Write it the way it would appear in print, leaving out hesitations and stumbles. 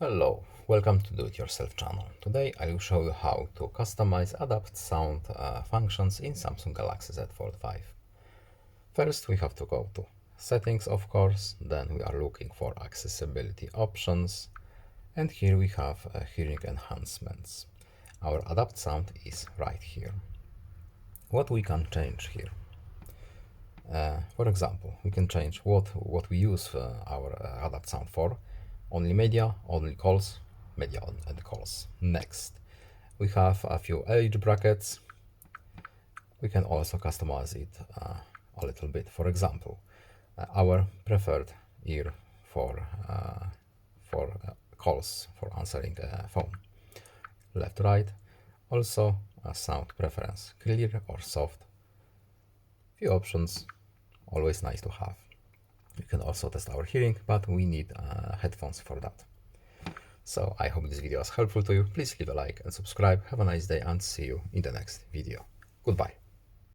Hello, welcome to Do-It-Yourself channel. Today I will show you how to customize adapt sound functions in Samsung Galaxy Z Fold5. First we have to go to settings, of course, then we are looking for accessibility options, and here we have hearing enhancements. Our adapt sound is right here. What we can change here? For example, we can change what we use our adapt sound for. Only media, only calls, media and calls. Next, we have a few age brackets. We can also customize it a little bit. For example, our preferred ear for calls, for answering a phone. Left, right. Also a sound preference, clear or soft. Few options, always nice to have. You can also test our hearing, but we need headphones for that. So I hope this video was helpful to you. Please leave a like and subscribe. Have a nice day and see you in the next video. Goodbye.